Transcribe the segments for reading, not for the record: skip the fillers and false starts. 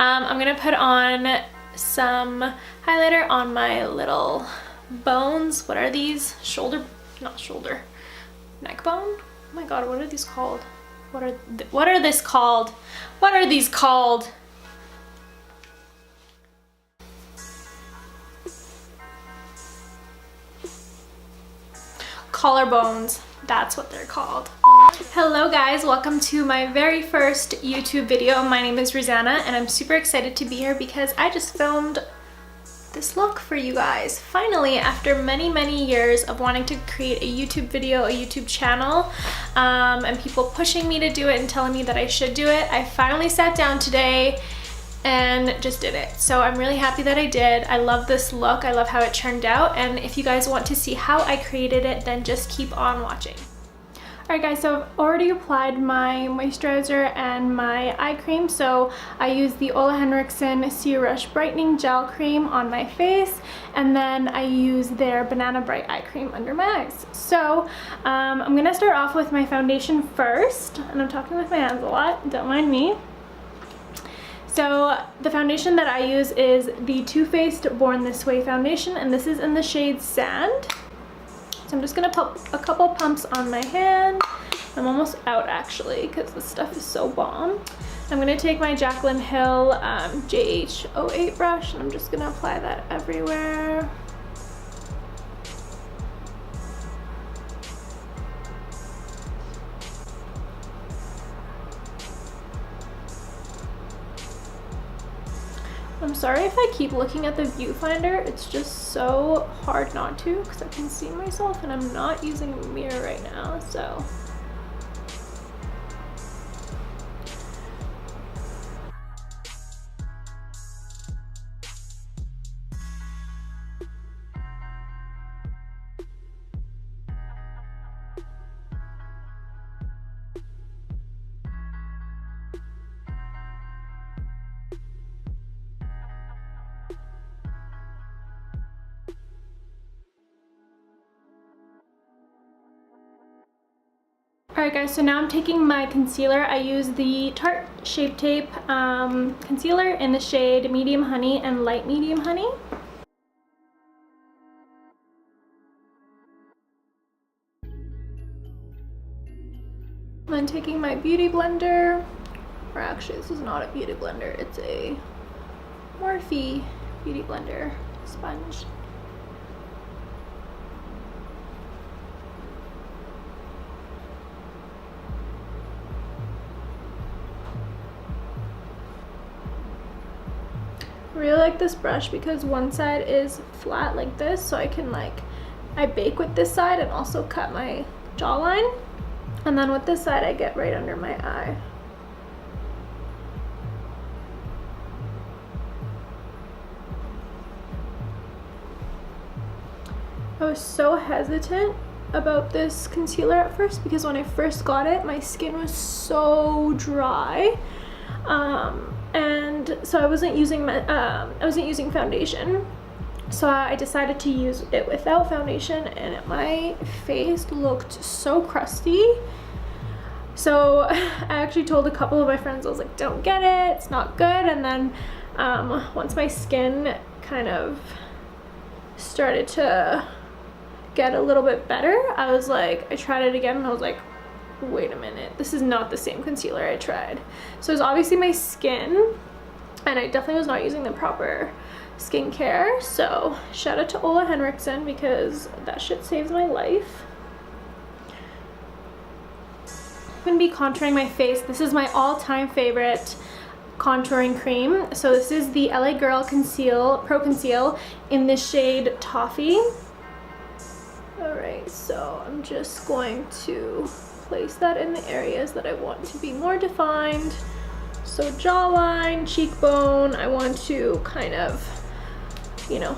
I'm gonna put on some highlighter on my little bones. What are these? Not shoulder, neck bone? Oh my god, what are these called? What are these called? What are these called? Collarbones. That's what they're called. Hello guys, welcome to my very first YouTube video. My name is Rosanna and I'm super excited to be here because I just filmed this look for you guys. Finally, after many years of wanting to create a YouTube video, a YouTube channel, and people pushing me to do it and telling me that I should do it, I finally sat down today and just did it. So I'm really happy that I did. I love this look. I love how it turned out. And if you guys want to see how I created it, then just keep on watching. Alright guys, so I've already applied my moisturizer and my eye cream. So I used the Olehenriksen C-Rush Brightening Gel Cream on my face, and then I used their Banana Bright Eye Cream under my eyes. So I'm gonna start off with my foundation first, and I'm talking with my hands a lot, don't mind me. So the foundation that I use is the Too Faced Born This Way foundation, and this is in the shade Sand. So I'm just gonna put a couple pumps on my hand. I'm almost out actually because this stuff is so bomb. I'm gonna take my Jaclyn Hill JH08 brush and I'm just gonna apply that everywhere. I'm sorry if I keep looking at the viewfinder, it's just so hard not to because I can see myself and I'm not using a mirror right now, so. Alright guys, so now I'm taking my concealer. I use the Tarte Shape Tape concealer in the shade Medium Honey and Light Medium Honey. I'm taking my beauty blender, or actually this is not a beauty blender, it's a Morphe beauty blender sponge. I really like this brush because one side is flat like this, so I can I bake with this side and also cut my jawline, and then with this side I get right under my eye. I was so hesitant about this concealer at first because when I first got it, my skin was so dry. And so I wasn't using foundation, so I decided to use it without foundation, and my face looked so crusty. So I actually told a couple of my friends, I was like, don't get it, it's not good. And then once my skin kind of started to get a little bit better, I tried it again and I was like, wait a minute, this is not the same concealer I tried. So it's obviously my skin, and I definitely was not using the proper skincare. So shout out to Olehenriksen because that shit saves my life. I'm gonna be contouring my face. This is my all-time favorite contouring cream. So this is the L.A Girl Pro Conceal in the shade Toffee. Alright, so I'm just going to place that in the areas that I want to be more defined. So jawline, cheekbone, I want to kind of, you know,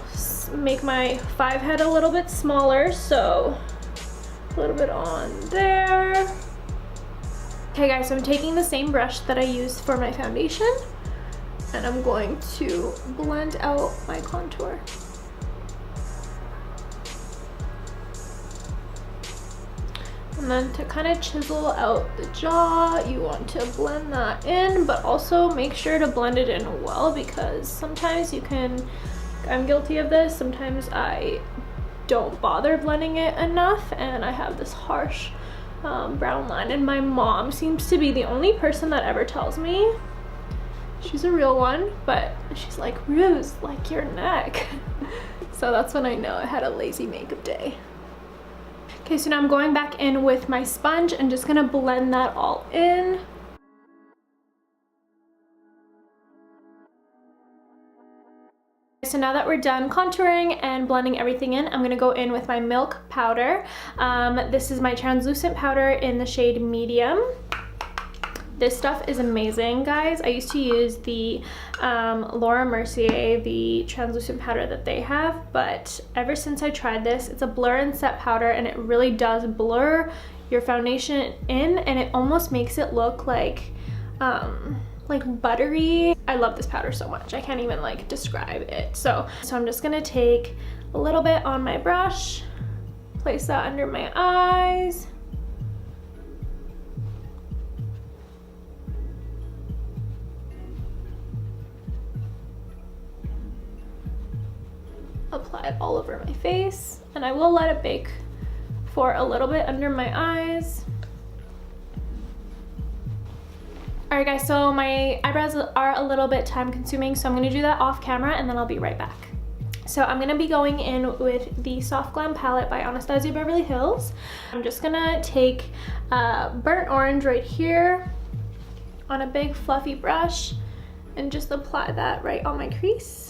make my 5 head a little bit smaller, so a little bit on there. Okay guys, so I'm taking the same brush that I used for my foundation and I'm going to blend out my contour. And then to kind of chisel out the jaw, you want to blend that in, but also make sure to blend it in well, because sometimes you can, I'm guilty of this, sometimes I don't bother blending it enough and I have this harsh brown line, and my mom seems to be the only person that ever tells me, she's a real one, but she's like, Ruse, like your neck. So that's when I know I had a lazy makeup day. Okay, so now I'm going back in with my sponge and just gonna blend that all in. So now that we're done contouring and blending everything in, I'm gonna go in with my Milk powder. This is my translucent powder in the shade medium. This stuff is amazing, guys. I used to use the Laura Mercier, the translucent powder that they have, but ever since I tried this, it's a blur and set powder, and it really does blur your foundation in, and it almost makes it look like buttery. I love this powder so much. I can't even like describe it. So I'm just gonna take a little bit on my brush, place that under my eyes. Apply it all over my face, and I will let it bake for a little bit under my eyes. Alright guys, so my eyebrows are a little bit time consuming, so I'm going to do that off camera and then I'll be right back. So I'm going to be going in with the Soft Glam palette by Anastasia Beverly Hills. I'm just going to take burnt orange right here on a big fluffy brush and just apply that right on my crease.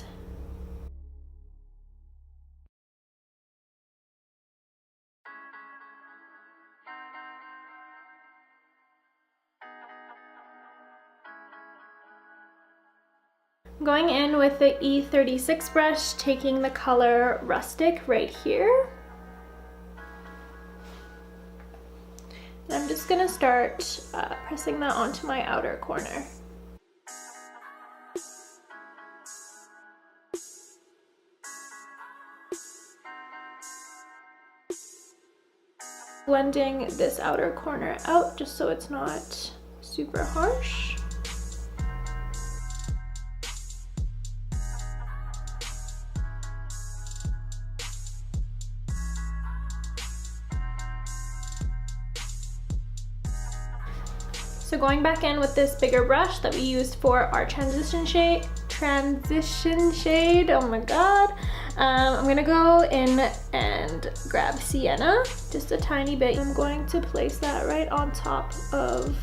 Going in with the E36 brush, taking the color Rustic right here. And I'm just gonna start pressing that onto my outer corner. Blending this outer corner out just so it's not super harsh. So going back in with this bigger brush that we used for our transition shade, oh my god. I'm gonna go in and grab Sienna, just a tiny bit. I'm going to place that right on top of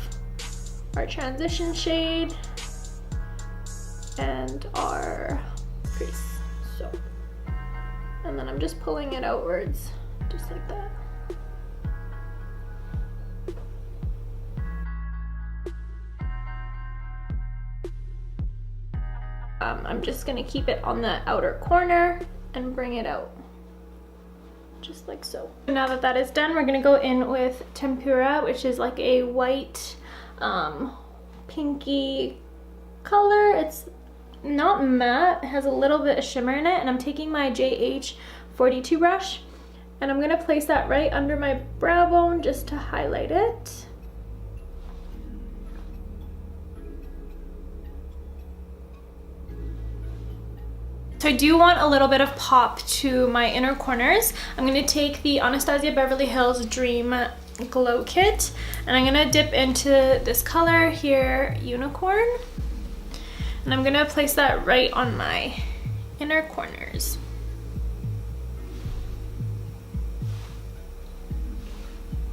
our transition shade and our crease. So, and then I'm just pulling it outwards, just like that. I'm just gonna keep it on the outer corner and bring it out, just like so. Now that that is done, we're gonna go in with Tempura, which is like a white, pinky color. It's not matte, it has a little bit of shimmer in it, and I'm taking my JH42 brush, and I'm gonna place that right under my brow bone just to highlight it. So I do want a little bit of pop to my inner corners. I'm going to take the Anastasia Beverly Hills Dream Glow Kit, and I'm going to dip into this color here, Unicorn, and I'm going to place that right on my inner corners.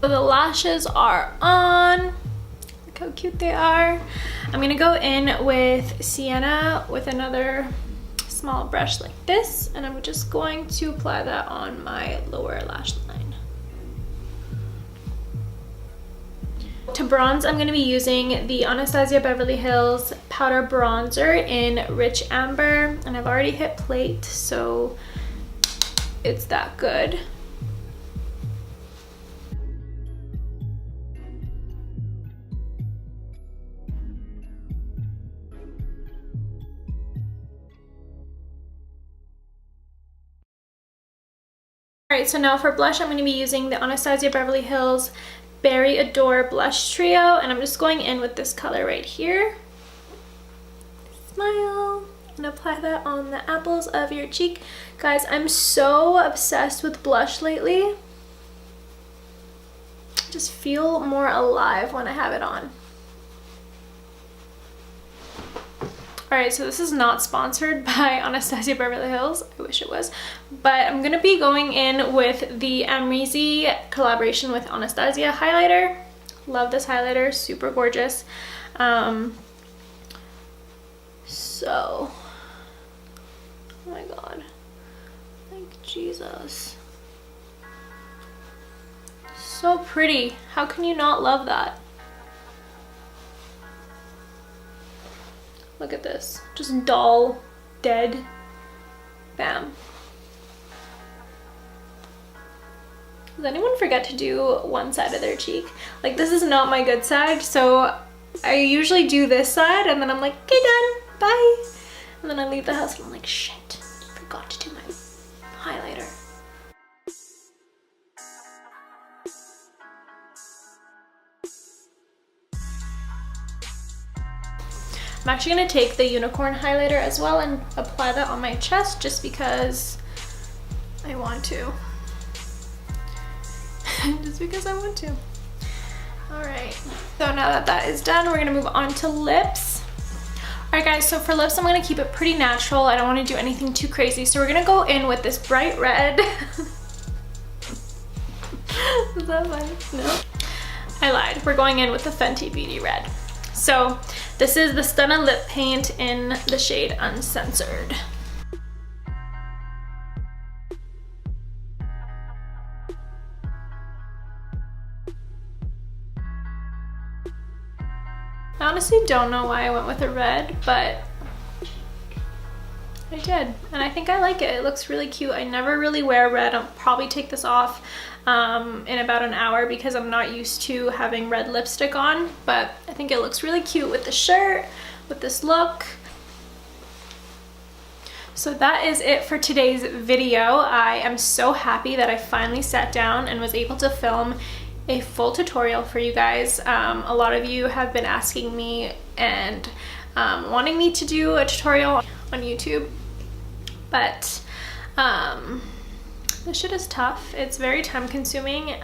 So the lashes are on. Look how cute they are. I'm going to go in with Sienna with another small brush like this, and I'm just going to apply that on my lower lash line. To bronze, I'm going to be using the Anastasia Beverly Hills Powder Bronzer in Rich Amber, and I've already hit plate, so it's that good. Alright, so now for blush, I'm going to be using the Anastasia Beverly Hills Berry Adore Blush Trio, and I'm just going in with this color right here. Smile. And apply that on the apples of your cheek. Guys, I'm so obsessed with blush lately. I just feel more alive when I have it on. Alright, so this is not sponsored by Anastasia Beverly Hills. I wish it was. But I'm going to be going in with the Amrezy collaboration with Anastasia highlighter. Love this highlighter. Super gorgeous. So, oh my god. Thank Jesus. So pretty. How can you not love that? Look at this. Just dull, dead. Bam. Does anyone forget to do one side of their cheek? Like, this is not my good side, so I usually do this side and then I'm like, okay, done. Bye. And then I leave the house and I'm like, shit, forgot to do my highlighter. I'm actually going to take the unicorn highlighter as well and apply that on my chest just because I want to. Just because I want to. Alright, so now that that is done, we're going to move on to lips. Alright guys, so for lips I'm going to keep it pretty natural. I don't want to do anything too crazy. So we're going to go in with this bright red. Is that funny? No. I lied. We're going in with the Fenty Beauty Red. So this is the Stunna lip paint in the shade Uncensored. I honestly don't know why I went with a red, but I did, and I think I like it. It looks really cute. I never really wear red. I'll probably take this off in about an hour because I'm not used to having red lipstick on, but I think it looks really cute with the shirt, with this look. So that is it for today's video. I am so happy that I finally sat down and was able to film a full tutorial for you guys. A lot of you have been asking me and wanting me to do a tutorial on YouTube, but this shit is tough. It's very time consuming.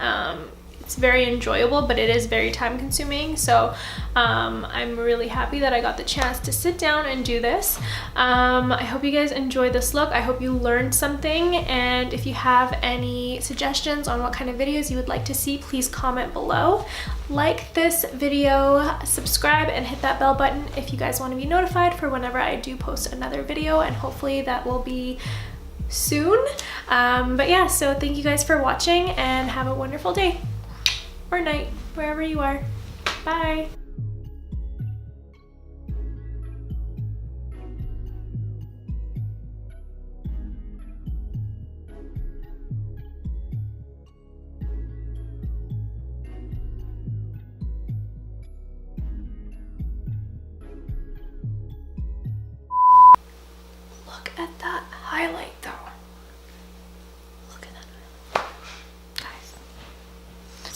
It's very enjoyable, but it is very time consuming. So I'm really happy that I got the chance to sit down and do this. I hope you guys enjoyed this look. I hope you learned something, and if you have any suggestions on what kind of videos you would like to see, please comment below. Like this video, subscribe, and hit that bell button if you guys want to be notified for whenever I do post another video, and hopefully that will be soon. But yeah, so thank you guys for watching and have a wonderful day or night, wherever you are. Bye. Look at that highlight though. Look at that. Guys.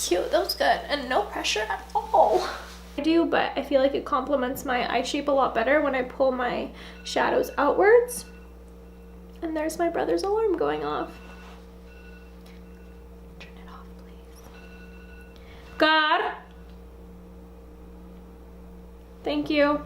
Cute, that was good. And no pressure at all. I do, but I feel like it complements my eye shape a lot better when I pull my shadows outwards. And there's my brother's alarm going off. Turn it off, please. God. Thank you.